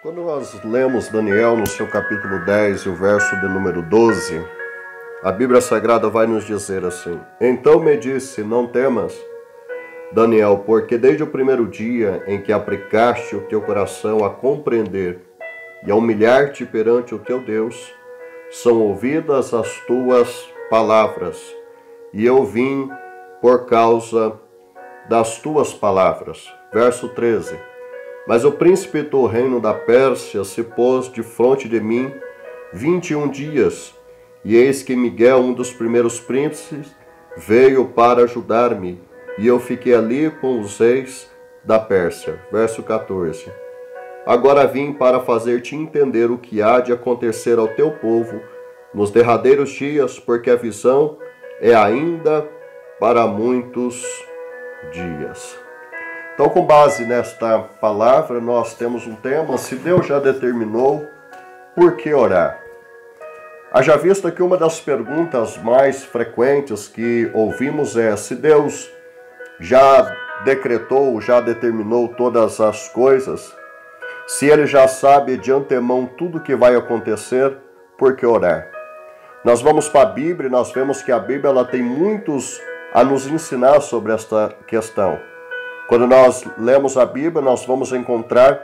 Quando nós lemos Daniel no seu capítulo 10 e o verso de número 12, a Bíblia Sagrada vai nos dizer assim: Então me disse, não temas, Daniel, porque desde o primeiro dia em que aplicaste o teu coração a compreender e a humilhar-te perante o teu Deus, são ouvidas as tuas palavras, e eu vim por causa das tuas palavras. Verso 13. Mas o príncipe do reino da Pérsia se pôs de fronte de mim 21 dias, e eis que Miguel, um dos primeiros príncipes, veio para ajudar-me, e eu fiquei ali com os reis da Pérsia. Verso 14. Agora vim para fazer-te entender o que há de acontecer ao teu povo nos derradeiros dias, porque a visão é ainda para muitos dias. Então, com base nesta palavra, nós temos um tema: se Deus já determinou, por que orar? Haja vista que uma das perguntas mais frequentes que ouvimos é: se Deus já decretou, já determinou todas as coisas, se Ele já sabe de antemão tudo o que vai acontecer, por que orar? Nós vamos para a Bíblia e nós vemos que a Bíblia ela tem muitos a nos ensinar sobre esta questão. Quando nós lemos a Bíblia, nós vamos encontrar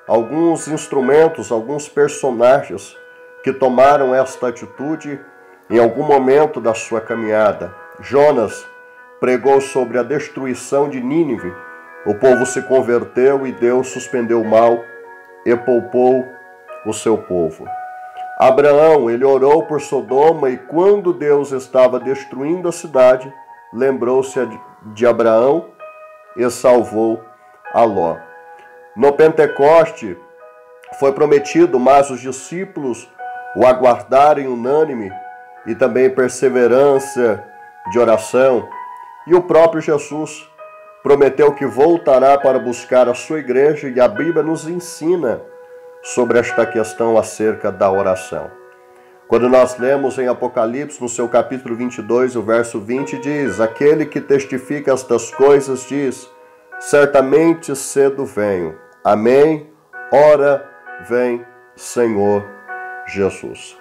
alguns instrumentos, alguns personagens que tomaram esta atitude em algum momento da sua caminhada. Jonas pregou sobre a destruição de Nínive. O povo se converteu e Deus suspendeu o mal e poupou o seu povo. Abraão, ele orou por Sodoma e quando Deus estava destruindo a cidade, lembrou-se de Abraão e salvou a Ló. No Pentecoste foi prometido, mas os discípulos o aguardarem unânime e também perseverança de oração. E o próprio Jesus prometeu que voltará para buscar a sua igreja, e a Bíblia nos ensina sobre esta questão acerca da oração. Quando nós lemos em Apocalipse, no seu capítulo 22, o verso 20, diz: Aquele que testifica estas coisas diz: Certamente cedo venho. Amém. Ora vem, Senhor Jesus.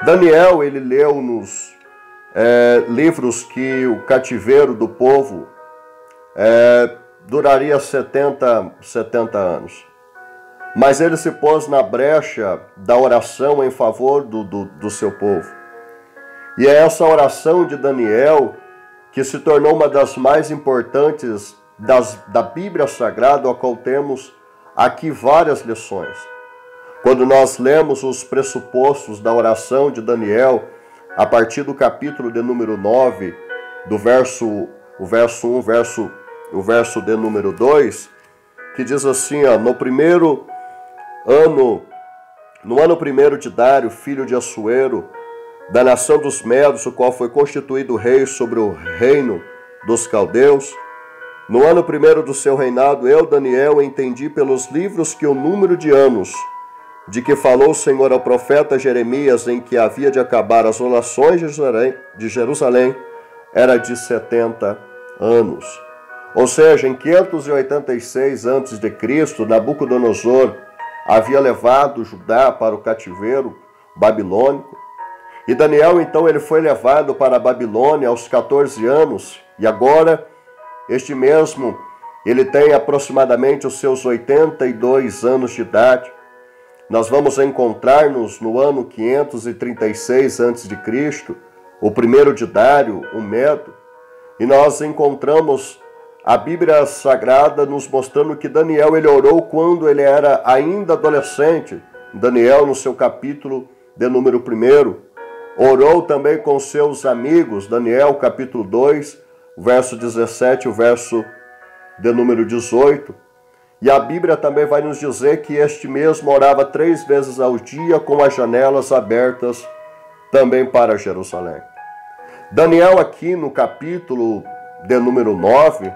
Daniel, ele leu nos livros que o cativeiro do povo duraria 70 anos. Mas ele se pôs na brecha da oração em favor do seu povo. E é essa oração de Daniel que se tornou uma das mais importantes da Bíblia Sagrada, a qual temos aqui várias lições. Quando nós lemos os pressupostos da oração de Daniel, a partir do capítulo de número 9, o verso 1, o verso de número 2, que diz assim, no ano primeiro de Dário, filho de Assuero, da nação dos Medos, o qual foi constituído rei sobre o reino dos caldeus, no ano primeiro do seu reinado, eu, Daniel, entendi pelos livros que o número de anos de que falou o Senhor ao profeta Jeremias, em que havia de acabar as orações de Jerusalém, era de 70 anos. Ou seja, em 586 a.C., Nabucodonosor havia levado Judá para o cativeiro babilônico. E Daniel, então, ele foi levado para a Babilônia aos 14 anos. E agora, este mesmo, ele tem aproximadamente os seus 82 anos de idade. Nós vamos encontrar-nos no ano 536 a.C., o primeiro de Dário, o Medo. E nós encontramos a Bíblia Sagrada nos mostrando que Daniel ele orou quando ele era ainda adolescente. Daniel, no seu capítulo de número 1, orou também com seus amigos. Daniel, capítulo 2, verso 17, o verso de número 18. E a Bíblia também vai nos dizer que este mesmo orava 3 vezes ao dia, com as janelas abertas também para Jerusalém. Daniel, aqui no capítulo de número 9,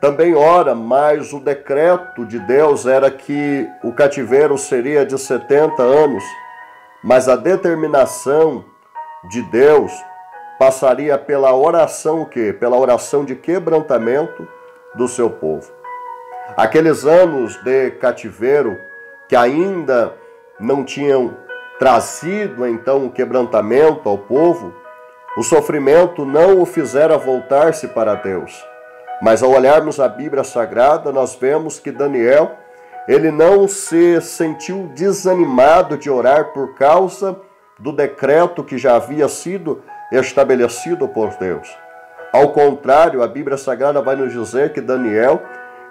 também ora, mas o decreto de Deus era que o cativeiro seria de 70 anos, mas a determinação de Deus passaria pela oração o quê? Pela oração de quebrantamento do seu povo. Aqueles anos de cativeiro que ainda não tinham trazido então o quebrantamento ao povo, o sofrimento não o fizera voltar-se para Deus. Mas ao olharmos a Bíblia Sagrada, nós vemos que Daniel, ele não se sentiu desanimado de orar por causa do decreto que já havia sido estabelecido por Deus. Ao contrário, a Bíblia Sagrada vai nos dizer que Daniel,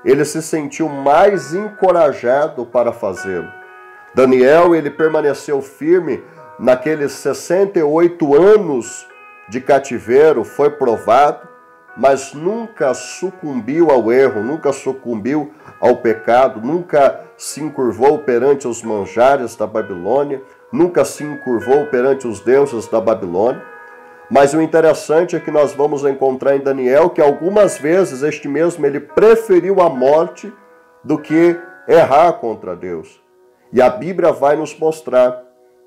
ele se sentiu mais encorajado para fazê-lo. Daniel, ele permaneceu firme naqueles 68 anos de cativeiro, foi provado, mas nunca sucumbiu ao erro, nunca sucumbiu ao pecado, nunca se encurvou perante os manjares da Babilônia, nunca se encurvou perante os deuses da Babilônia. Mas o interessante é que nós vamos encontrar em Daniel que algumas vezes este mesmo ele preferiu a morte do que errar contra Deus. E a Bíblia vai nos mostrar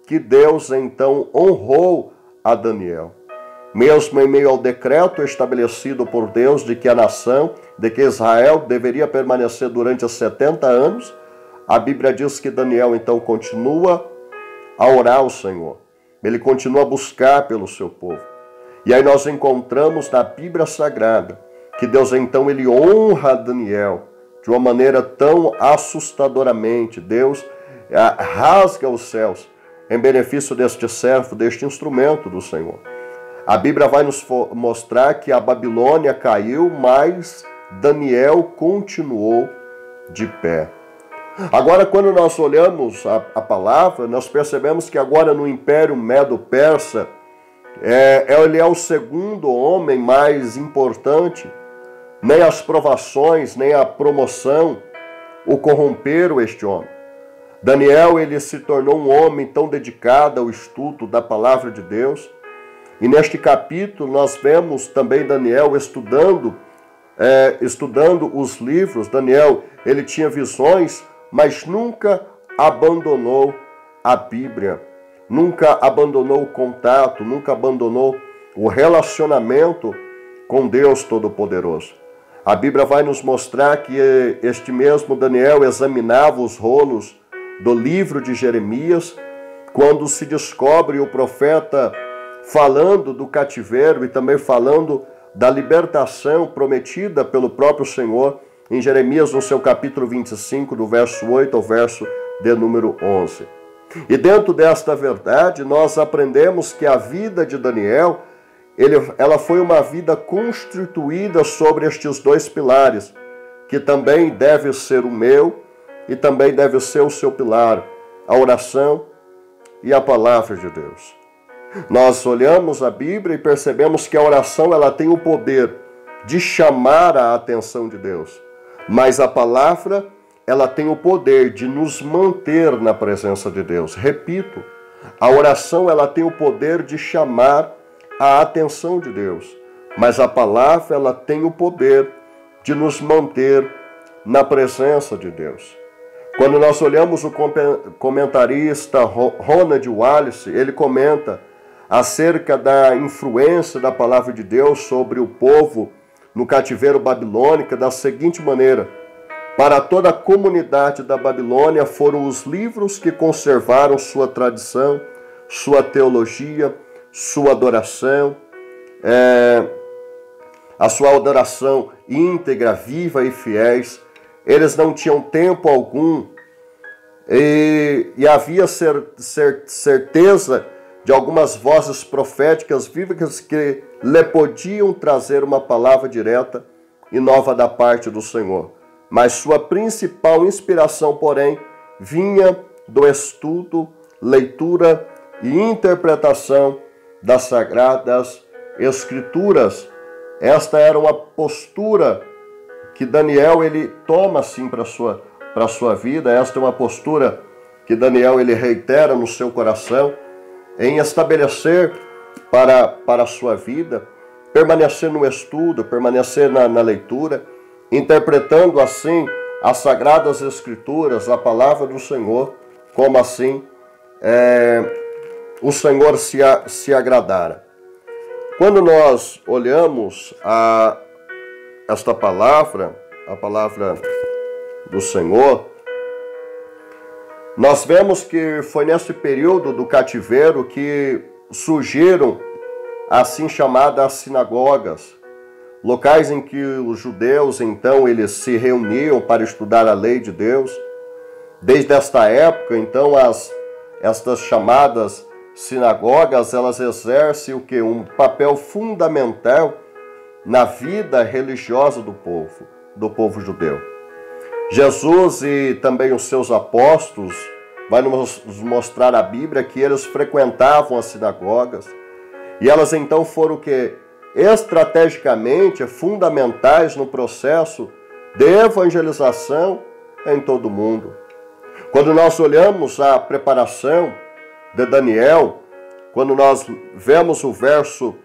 que Deus então honrou a Daniel. Mesmo em meio ao decreto estabelecido por Deus de que a nação, de que Israel deveria permanecer durante os 70 anos, a Bíblia diz que Daniel então continua a orar ao Senhor. Ele continua a buscar pelo seu povo. E aí nós encontramos na Bíblia Sagrada que Deus então ele honra Daniel de uma maneira tão assustadoramente. Deus rasga os céus em benefício deste servo, deste instrumento do Senhor. A Bíblia vai nos mostrar que a Babilônia caiu, mas Daniel continuou de pé. Agora, quando nós olhamos a palavra, nós percebemos que agora no Império Medo-Persa, ele é o segundo homem mais importante. Nem as provações, nem a promoção o corromperam este homem. Daniel, ele se tornou um homem tão dedicado ao estudo da palavra de Deus. E neste capítulo nós vemos também Daniel estudando os livros. Daniel, ele tinha visões, mas nunca abandonou a Bíblia, nunca abandonou o contato, nunca abandonou o relacionamento com Deus Todo-Poderoso. A Bíblia vai nos mostrar que este mesmo Daniel examinava os rolos do livro de Jeremias, quando se descobre o profeta falando do cativeiro e também falando da libertação prometida pelo próprio Senhor em Jeremias, no seu capítulo 25, do verso 8 ao verso de número 11. E dentro desta verdade, nós aprendemos que a vida de Daniel, ela foi uma vida constituída sobre estes dois pilares, que também deve ser o meu e também deve ser o seu pilar, a oração e a palavra de Deus. Nós olhamos a Bíblia e percebemos que a oração ela tem o poder de chamar a atenção de Deus, mas a palavra ela tem o poder de nos manter na presença de Deus. Repito, a oração ela tem o poder de chamar a atenção de Deus, mas a palavra ela tem o poder de nos manter na presença de Deus. Quando nós olhamos o comentarista Ronald Wallace, ele comenta acerca da influência da palavra de Deus sobre o povo no cativeiro babilônico da seguinte maneira: para toda a comunidade da Babilônia foram os livros que conservaram sua tradição, sua teologia, sua adoração, a sua adoração íntegra, viva e fiéis. Eles não tinham tempo algum e havia certeza de algumas vozes proféticas vivas que lhe podiam trazer uma palavra direta e nova da parte do Senhor. Mas sua principal inspiração, porém, vinha do estudo, leitura e interpretação das Sagradas Escrituras. Esta era uma postura que Daniel ele toma assim para a sua vida. Esta é uma postura que Daniel ele reitera no seu coração em estabelecer para a sua vida, permanecer no estudo, permanecer na leitura, interpretando assim as Sagradas Escrituras, a palavra do Senhor, como assim o Senhor se agradara. Quando nós olhamos esta palavra, a palavra do Senhor, Nós vemos que foi nesse período do cativeiro que surgiram assim chamadas sinagogas, locais em que os judeus, então, eles se reuniam para estudar a lei de Deus. Desde esta época, então, estas chamadas sinagogas, elas exercem o quê? Um papel fundamental na vida religiosa do povo judeu. Jesus e também os seus apóstolos, vai nos mostrar a Bíblia que eles frequentavam as sinagogas, e elas então foram o quê? Estrategicamente fundamentais no processo de evangelização em todo o mundo. Quando nós olhamos a preparação de Daniel, quando nós vemos o verso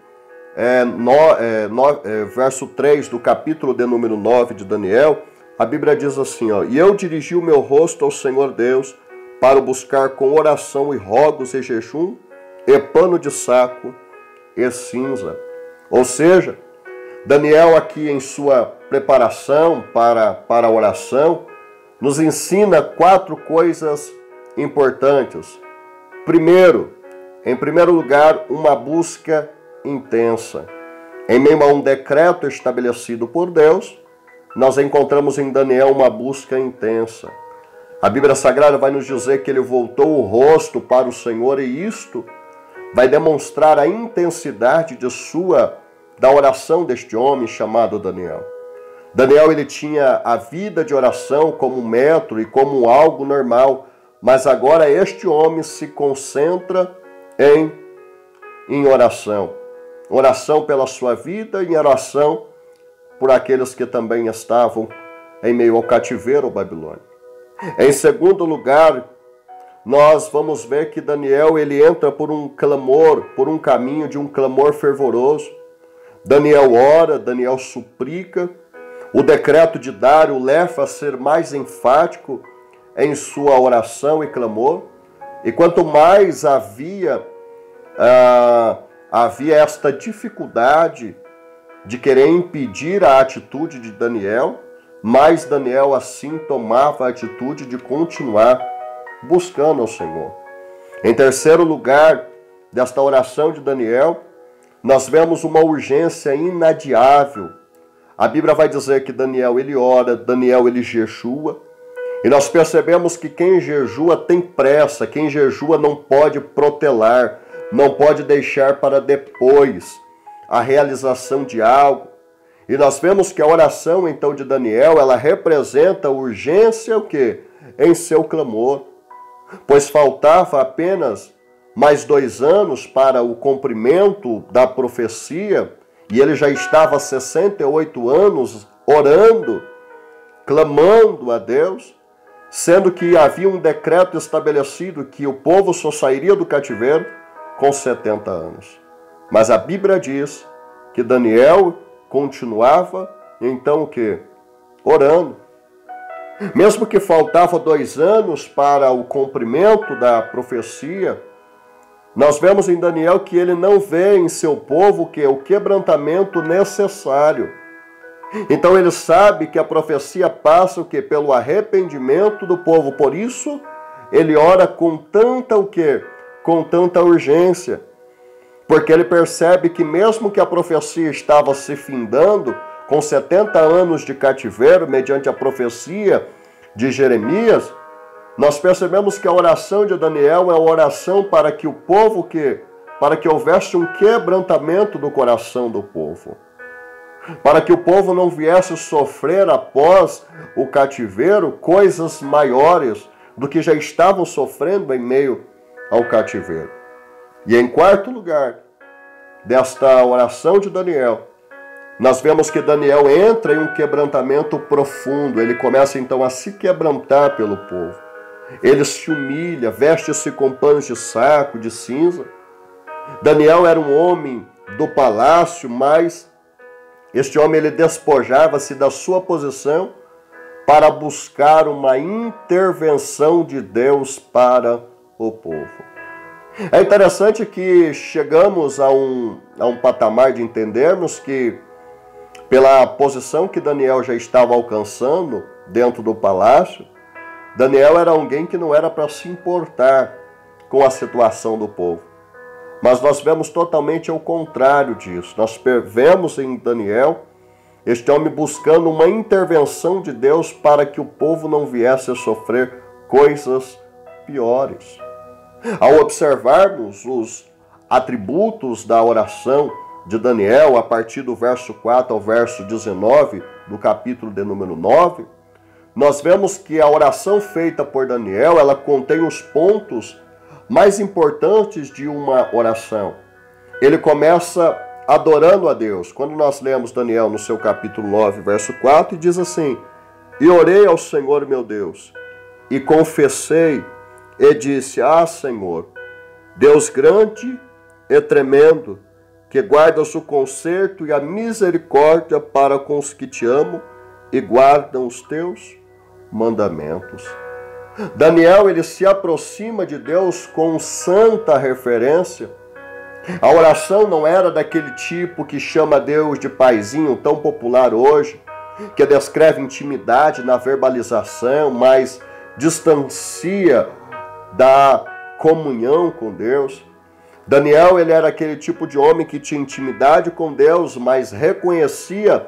3 do capítulo de número 9 de Daniel, a Bíblia diz assim, ó, e eu dirigi o meu rosto ao Senhor Deus para o buscar com oração e rogos e jejum e pano de saco e cinza. Ou seja, Daniel aqui em sua preparação para a oração, nos ensina 4 coisas importantes. Primeiro, em primeiro lugar, uma busca intensa. Em meio a um decreto estabelecido por Deus, nós encontramos em Daniel uma busca intensa. A Bíblia Sagrada vai nos dizer que ele voltou o rosto para o Senhor e isto vai demonstrar a intensidade da oração deste homem chamado Daniel. Daniel, ele tinha a vida de oração como um método e como algo normal, mas agora este homem se concentra em oração. Oração pela sua vida e oração por aqueles que também estavam em meio ao cativeiro babilônico. Em segundo lugar, nós vamos ver que Daniel, ele entra por um clamor, por um caminho de um clamor fervoroso. Daniel ora, Daniel suplica. O decreto de Dário o leva a ser mais enfático em sua oração e clamor. E quanto mais havia esta dificuldade de querer impedir a atitude de Daniel, mais Daniel assim tomava a atitude de continuar buscando ao Senhor. Em terceiro lugar, desta oração de Daniel, nós vemos uma urgência inadiável. A Bíblia vai dizer que Daniel ele ora, Daniel ele jejua, e nós percebemos que quem jejua tem pressa, quem jejua não pode protelar, não pode deixar para depois a realização de algo. E nós vemos que a oração então de Daniel, ela representa a urgência o quê? Em seu clamor, pois faltava apenas mais 2 anos para o cumprimento da profecia, e ele já estava há 68 anos orando, clamando a Deus, sendo que havia um decreto estabelecido que o povo só sairia do cativeiro com 70 anos. Mas a Bíblia diz que Daniel continuava, então o quê? Orando. Mesmo que faltava 2 anos para o cumprimento da profecia, nós vemos em Daniel que ele não vê em seu povo o quebrantamento necessário. Então ele sabe que a profecia passa pelo arrependimento do povo. Por isso, ele ora com tanta Com tanta urgência. Porque ele percebe que mesmo que a profecia estava se findando, com 70 anos de cativeiro, mediante a profecia de Jeremias, nós percebemos que a oração de Daniel é uma oração para que o povo, para que houvesse um quebrantamento do coração do povo. Para que o povo não viesse sofrer após o cativeiro coisas maiores do que já estavam sofrendo em meio ao cativeiro. E em quarto lugar, desta oração de Daniel, nós vemos que Daniel entra em um quebrantamento profundo. Ele começa então a se quebrantar pelo povo. Ele se humilha, veste-se com panos de saco, de cinza. Daniel era um homem do palácio, mas este homem ele despojava-se da sua posição para buscar uma intervenção de Deus para o povo. É interessante que chegamos a um patamar de entendermos que, pela posição que Daniel já estava alcançando dentro do palácio, Daniel era alguém que não era para se importar com a situação do povo. Mas nós vemos totalmente ao contrário disso. Nós vemos em Daniel este homem buscando uma intervenção de Deus para que o povo não viesse a sofrer coisas piores. Ao observarmos os atributos da oração de Daniel, a partir do verso 4 ao verso 19 do capítulo de número 9, nós vemos que a oração feita por Daniel, ela contém os pontos mais importantes de uma oração. Ele começa adorando a Deus. Quando nós lemos Daniel no seu capítulo 9, verso 4, diz assim: E orei ao Senhor meu Deus, e confessei, e disse: Ah, Senhor, Deus grande e tremendo, que guardas o conserto e a misericórdia para com os que te amam e guardam os teus mandamentos. Daniel, ele se aproxima de Deus com santa referência. A oração não era daquele tipo que chama Deus de paizinho, tão popular hoje, que descreve intimidade na verbalização, mas distancia da comunhão com Deus. Daniel, ele era aquele tipo de homem que tinha intimidade com Deus, mas reconhecia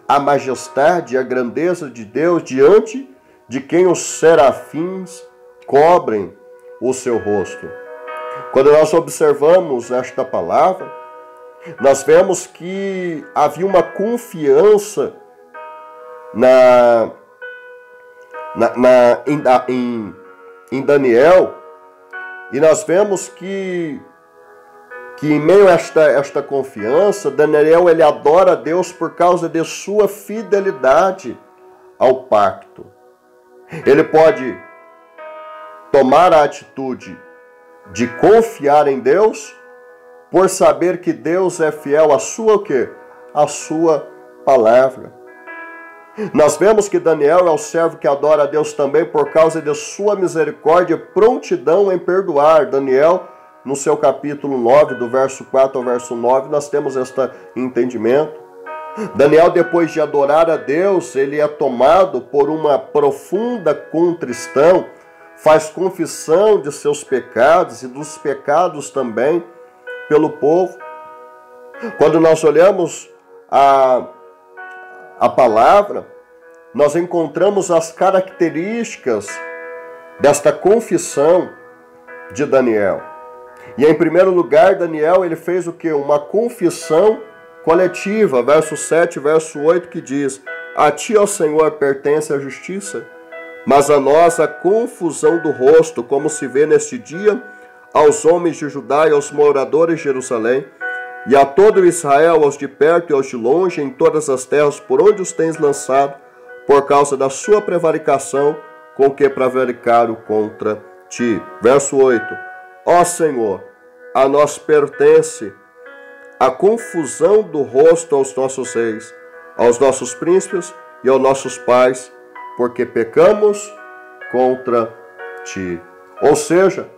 a majestade e a grandeza de Deus diante de quem os serafins cobrem o seu rosto. Quando nós observamos esta palavra, nós vemos que havia uma confiança em Daniel, e nós vemos que em meio a esta confiança, Daniel, ele adora a Deus por causa de sua fidelidade ao pacto. Ele pode tomar a atitude de confiar em Deus por saber que Deus é fiel à sua o quê? A sua palavra. Nós vemos que Daniel é o servo que adora a Deus também por causa de sua misericórdia e prontidão em perdoar. Daniel, no seu capítulo 9, do verso 4 ao verso 9, nós temos este entendimento. Daniel, depois de adorar a Deus, ele é tomado por uma profunda contrição, faz confissão de seus pecados e dos pecados também pelo povo. Quando nós olhamos a palavra, nós encontramos as características desta confissão de Daniel. E em primeiro lugar, Daniel, ele fez o quê? Uma confissão coletiva, verso 7, verso 8, que diz: A ti, ó Senhor, pertence a justiça, mas a nós a confusão do rosto, como se vê neste dia aos homens de Judá e aos moradores de Jerusalém, e a todo Israel, aos de perto e aos de longe, em todas as terras por onde os tens lançado, por causa da sua prevaricação, com que prevaricaram contra ti. Verso 8: Ó Senhor, a nós pertence a confusão do rosto aos nossos reis, aos nossos príncipes e aos nossos pais, porque pecamos contra ti. Ou seja,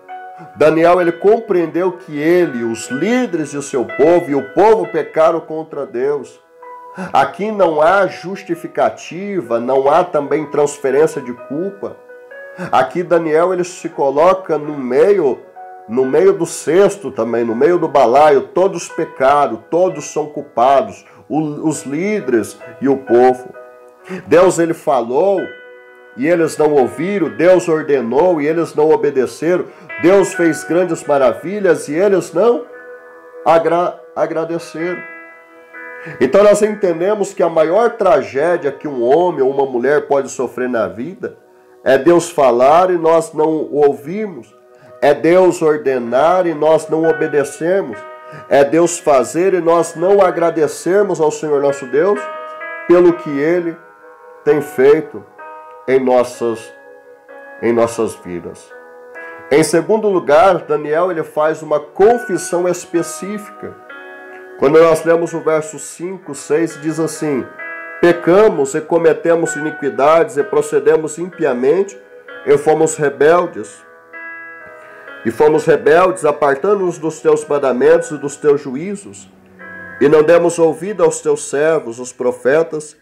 Daniel, ele compreendeu que ele, os líderes de seu povo e o povo pecaram contra Deus. Aqui não há justificativa, não há também transferência de culpa. Aqui Daniel, ele se coloca no meio do cesto também, no meio do balaio. Todos pecaram, todos são culpados, os líderes e o povo. Deus, ele falou e eles não ouviram, Deus ordenou e eles não obedeceram, Deus fez grandes maravilhas e eles não agradeceram. Então nós entendemos que a maior tragédia que um homem ou uma mulher pode sofrer na vida é Deus falar e nós não o ouvimos, é Deus ordenar e nós não obedecermos, é Deus fazer e nós não agradecermos ao Senhor nosso Deus pelo que Ele tem feito em nossas vidas. Em segundo lugar, Daniel, ele faz uma confissão específica. Quando nós lemos o verso 5, 6, diz assim: Pecamos e cometemos iniquidades e procedemos impiamente e fomos rebeldes. Apartando-nos dos teus mandamentos e dos teus juízos, e não demos ouvido aos teus servos, os profetas,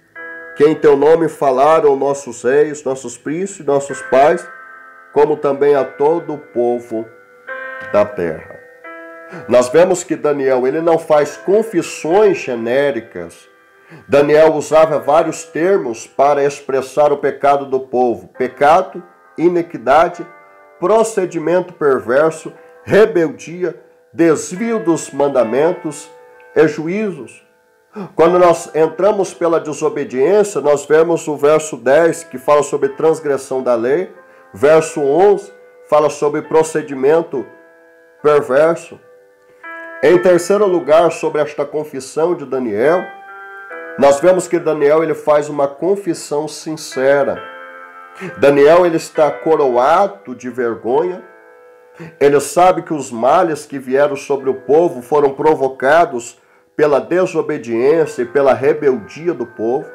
que em teu nome falaram nossos reis, nossos príncipes, nossos pais, como também a todo o povo da terra. Nós vemos que Daniel, ele não faz confissões genéricas. Daniel usava vários termos para expressar o pecado do povo: pecado, iniquidade, procedimento perverso, rebeldia, desvio dos mandamentos e juízos. Quando nós entramos pela desobediência, nós vemos o verso 10, que fala sobre transgressão da lei. Verso 11 fala sobre procedimento perverso. Em terceiro lugar, sobre esta confissão de Daniel, nós vemos que Daniel ele faz uma confissão sincera. Daniel ele está coroado de vergonha. Ele sabe que os males que vieram sobre o povo foram provocados pela desobediência e pela rebeldia do povo.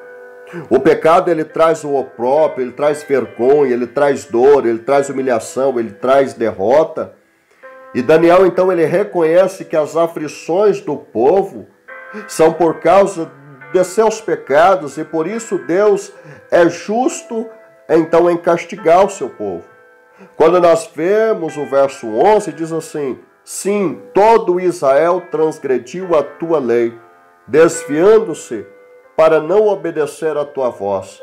O pecado ele traz o opróbrio, ele traz vergonha, ele traz dor, ele traz humilhação, ele traz derrota. E Daniel então ele reconhece que as aflições do povo são por causa de seus pecados e por isso Deus é justo então em castigar o seu povo. Quando nós vemos o verso 11, diz assim: sim, todo Israel transgrediu a tua lei, desviando-se para não obedecer a tua voz.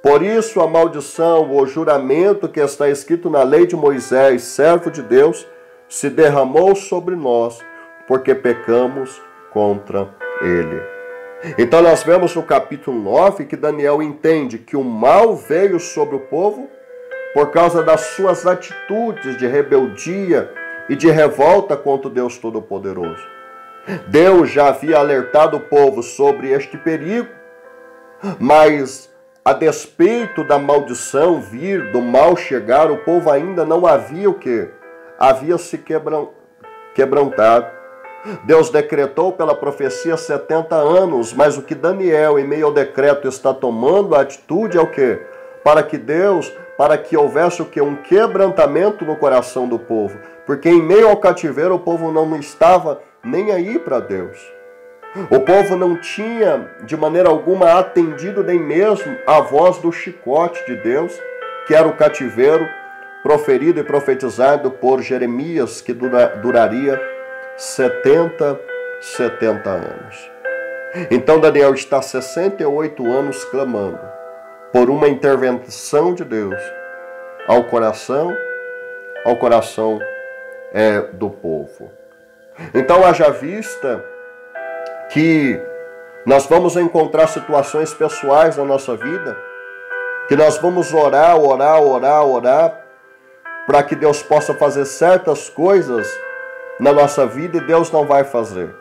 Por isso a maldição, o juramento que está escrito na lei de Moisés, servo de Deus, se derramou sobre nós, porque pecamos contra ele. Então nós vemos no capítulo 9 que Daniel entende que o mal veio sobre o povo por causa das suas atitudes de rebeldia e de revolta contra o Deus Todo-Poderoso. Deus já havia alertado o povo sobre este perigo, mas a despeito da maldição vir, do mal chegar, o povo ainda não havia o quê? Havia se quebrantado. Deus decretou pela profecia 70 anos, mas o que Daniel, em meio ao decreto, está tomando a atitude é o quê? Para que houvesse o quê? Um quebrantamento no coração do povo. Porque em meio ao cativeiro o povo não estava nem aí para Deus. O povo não tinha de maneira alguma atendido nem mesmo a voz do chicote de Deus, que era o cativeiro proferido e profetizado por Jeremias, que duraria 70 anos. Então Daniel está 68 anos clamando por uma intervenção de Deus ao coração do povo. Então haja vista que nós vamos encontrar situações pessoais na nossa vida, que nós vamos orar, para que Deus possa fazer certas coisas na nossa vida e Deus não vai fazer.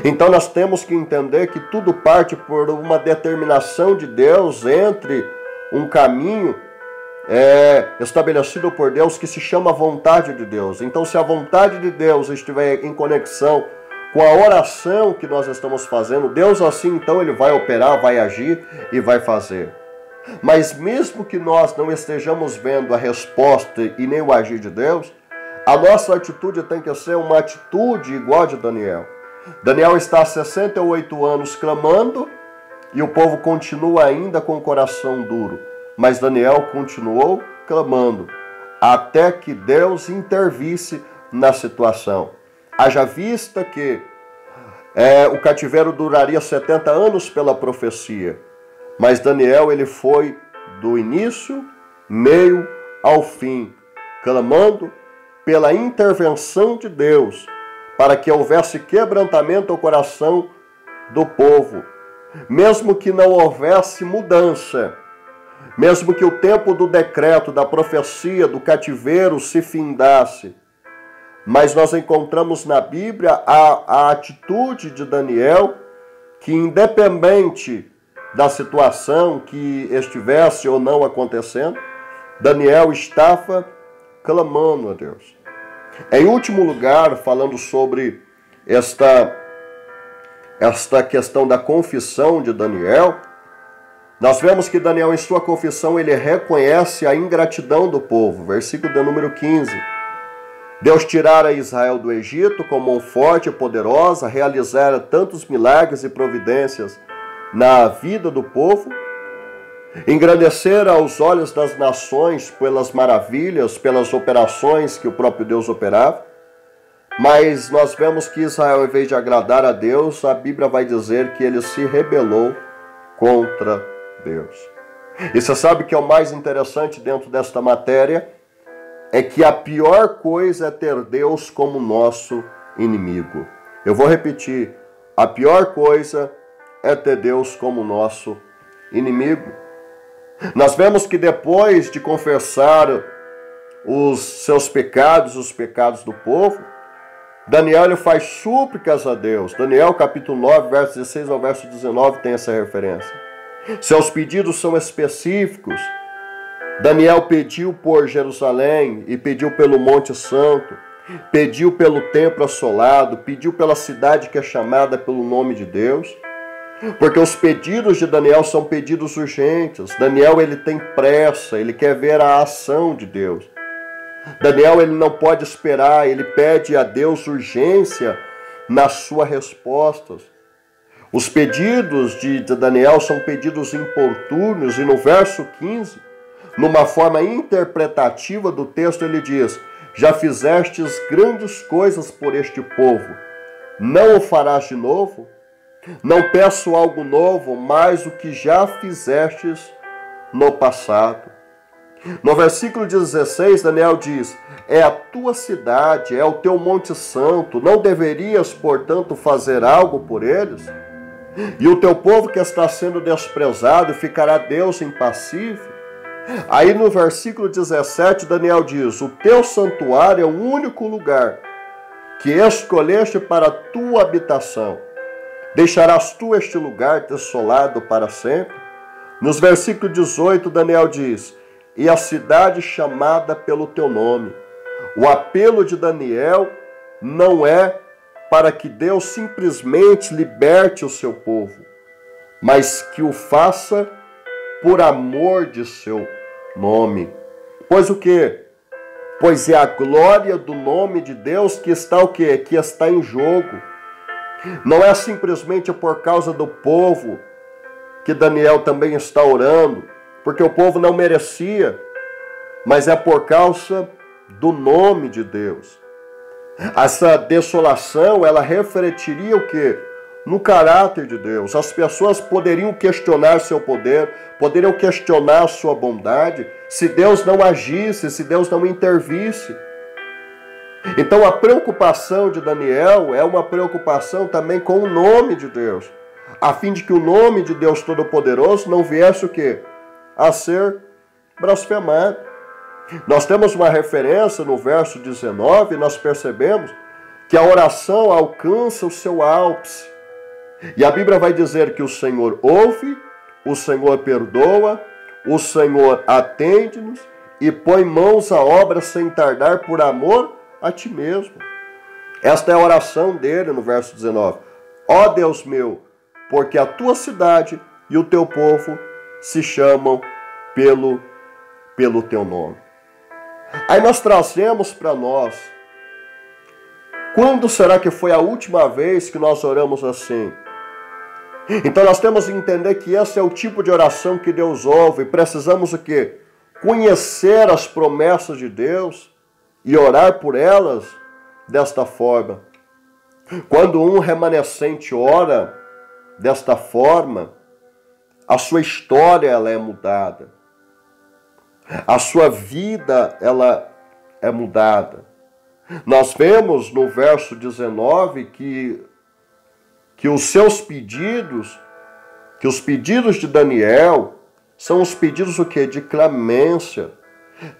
Então nós temos que entender que tudo parte por uma determinação de Deus entre um caminho estabelecido por Deus que se chama vontade de Deus. Então se a vontade de Deus estiver em conexão com a oração que nós estamos fazendo, Deus assim então ele vai operar, vai agir e vai fazer. Mas mesmo que nós não estejamos vendo a resposta e nem o agir de Deus, a nossa atitude tem que ser uma atitude igual a de Daniel. Daniel está há 68 anos clamando e o povo continua ainda com o coração duro. Mas Daniel continuou clamando até que Deus intervisse na situação. Haja vista que o cativeiro duraria 70 anos pela profecia. Mas Daniel ele foi do início, meio ao fim, clamando pela intervenção de Deus, para que houvesse quebrantamento ao coração do povo. Mesmo que não houvesse mudança, mesmo que o tempo do decreto, da profecia, do cativeiro se findasse, mas nós encontramos na Bíblia a atitude de Daniel, que independente da situação que estivesse ou não acontecendo, Daniel estava clamando a Deus. Em último lugar, falando sobre esta questão da confissão de Daniel, nós vemos que Daniel, em sua confissão, ele reconhece a ingratidão do povo. Versículo de número 15. Deus tirara Israel do Egito com mão forte e poderosa, realizara tantos milagres e providências na vida do povo, engrandecer aos olhos das nações pelas maravilhas, pelas operações que o próprio Deus operava. Mas nós vemos que Israel, em vez de agradar a Deus, a Bíblia vai dizer que ele se rebelou contra Deus. E você sabe que é o mais interessante dentro desta matéria? É que a pior coisa é ter Deus como nosso inimigo. Eu vou repetir, a pior coisa é ter Deus como nosso inimigo. Nós vemos que depois de confessar os seus pecados, os pecados do povo, Daniel ele faz súplicas a Deus. Daniel capítulo 9, verso 16 ao verso 19 tem essa referência. Seus pedidos são específicos. Daniel pediu por Jerusalém e pediu pelo Monte Santo, pediu pelo templo assolado, pediu pela cidade que é chamada pelo nome de Deus. Porque os pedidos de Daniel são pedidos urgentes. Daniel ele tem pressa, ele quer ver a ação de Deus. Daniel ele não pode esperar, ele pede a Deus urgência nas suas respostas. Os pedidos de Daniel são pedidos importunos e no verso 15, numa forma interpretativa do texto, ele diz: já fizestes grandes coisas por este povo, não o farás de novo? Não peço algo novo, mas o que já fizestes no passado. No versículo 16, Daniel diz: é a tua cidade, é o teu Monte Santo, não deverias, portanto, fazer algo por eles? E o teu povo que está sendo desprezado, ficará Deus impassível? Aí no versículo 17, Daniel diz: o teu santuário é o único lugar que escolheste para a tua habitação. Deixarás tu este lugar desolado para sempre? Nos versículos 18, Daniel diz: e a cidade chamada pelo teu nome. O apelo de Daniel não é para que Deus simplesmente liberte o seu povo, mas que o faça por amor de seu nome. Pois o quê? Pois é a glória do nome de Deus que está o quê? Que está em jogo. Não é simplesmente por causa do povo que Daniel também está orando, porque o povo não merecia, mas é por causa do nome de Deus. Essa desolação, ela refletiria o quê? No caráter de Deus. As pessoas poderiam questionar seu poder, poderiam questionar sua bondade, se Deus não agisse, se Deus não intervisse. Então a preocupação de Daniel é uma preocupação também com o nome de Deus, a fim de que o nome de Deus Todo-Poderoso não viesse o quê? A ser blasfemado. Nós temos uma referência no verso 19, nós percebemos que a oração alcança o seu ápice. E a Bíblia vai dizer que o Senhor ouve, o Senhor perdoa, o Senhor atende-nos e põe mãos à obra sem tardar por amor a ti mesmo. Esta é a oração dele no verso 19. Ó Deus meu, porque a tua cidade e o teu povo se chamam pelo teu nome. Aí nós trazemos para nós, quando será que foi a última vez que nós oramos assim? Então nós temos que entender que esse é o tipo de oração que Deus ouve. Precisamos o quê? Conhecer as promessas de Deus e orar por elas desta forma. Quando um remanescente ora desta forma, a sua história ela é mudada. A sua vida ela é mudada. Nós vemos no verso 19 que os seus pedidos, que os pedidos de Daniel são os pedidos o quê? De clemência.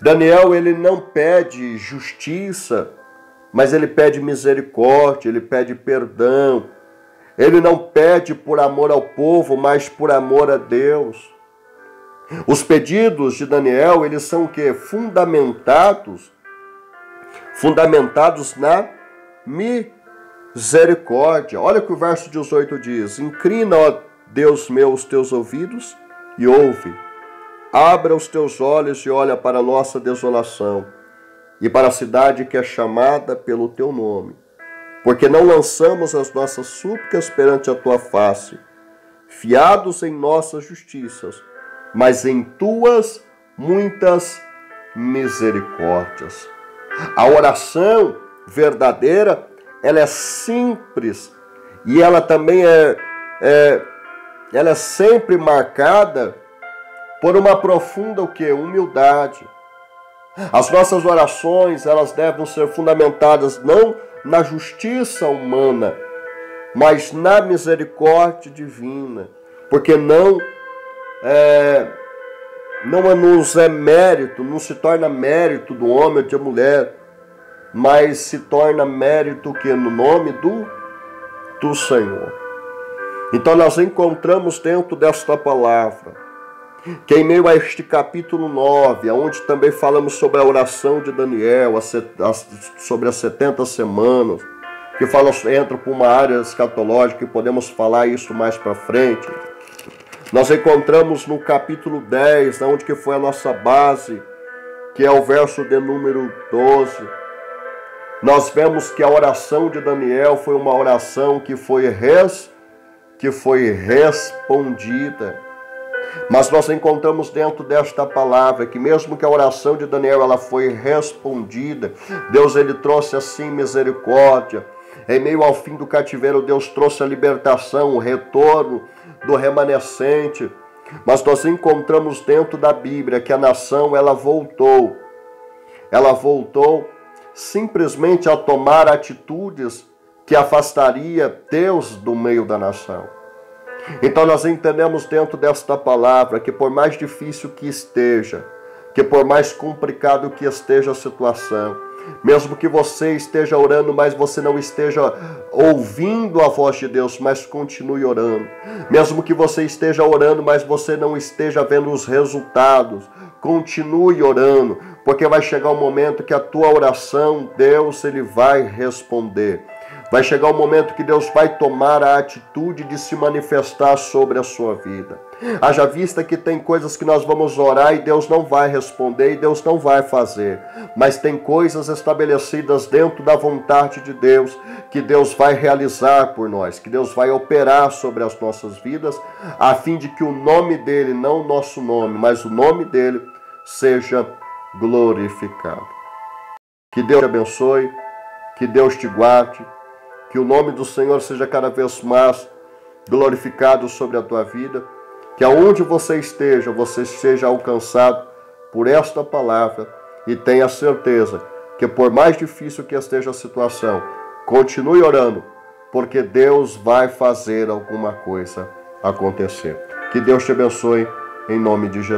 Daniel ele não pede justiça, mas ele pede misericórdia, ele pede perdão. Ele não pede por amor ao povo, mas por amor a Deus. Os pedidos de Daniel, eles são o quê? Fundamentados na misericórdia. Olha o que o verso 18 diz: inclina, ó Deus meu, os teus ouvidos e ouve. Abra os teus olhos e olha para a nossa desolação e para a cidade que é chamada pelo teu nome. Porque não lançamos as nossas súplicas perante a tua face, fiados em nossas justiças, mas em tuas muitas misericórdias. A oração verdadeira, ela é simples e ela também ela é sempre marcada por uma profunda humildade. As nossas orações, elas devem ser fundamentadas não na justiça humana, mas na misericórdia divina, porque não nos é mérito, não se torna mérito do homem ou da mulher, mas se torna mérito que no nome do Senhor. Então nós encontramos dentro desta palavra que em meio a este capítulo 9, onde também falamos sobre a oração de Daniel, sobre as 70 semanas, que entra por uma área escatológica e podemos falar isso mais para frente. Nós encontramos no capítulo 10, onde que foi a nossa base, que é o verso de número 12. Nós vemos que a oração de Daniel foi uma oração que foi respondida. Mas nós encontramos dentro desta palavra que mesmo que a oração de Daniel ela foi respondida, Deus ele trouxe assim misericórdia. Em meio ao fim do cativeiro, Deus trouxe a libertação, o retorno do remanescente. Mas nós encontramos dentro da Bíblia que a nação ela voltou simplesmente a tomar atitudes que afastaria Deus do meio da nação. Então nós entendemos dentro desta palavra que por mais difícil que esteja, que por mais complicado que esteja a situação, mesmo que você esteja orando, mas você não esteja ouvindo a voz de Deus, mas continue orando. Mesmo que você esteja orando, mas você não esteja vendo os resultados, continue orando, porque vai chegar um momento que a tua oração, Deus, ele vai responder. Vai chegar um momento que Deus vai tomar a atitude de se manifestar sobre a sua vida. Haja vista que tem coisas que nós vamos orar e Deus não vai responder e Deus não vai fazer. Mas tem coisas estabelecidas dentro da vontade de Deus que Deus vai realizar por nós, que Deus vai operar sobre as nossas vidas, a fim de que o nome dele, não o nosso nome, mas o nome dele seja glorificado. Que Deus te abençoe, que Deus te guarde, que o nome do Senhor seja cada vez mais glorificado sobre a tua vida, que aonde você seja alcançado por esta palavra e tenha certeza que por mais difícil que esteja a situação, continue orando, porque Deus vai fazer alguma coisa acontecer. Que Deus te abençoe em nome de Jesus.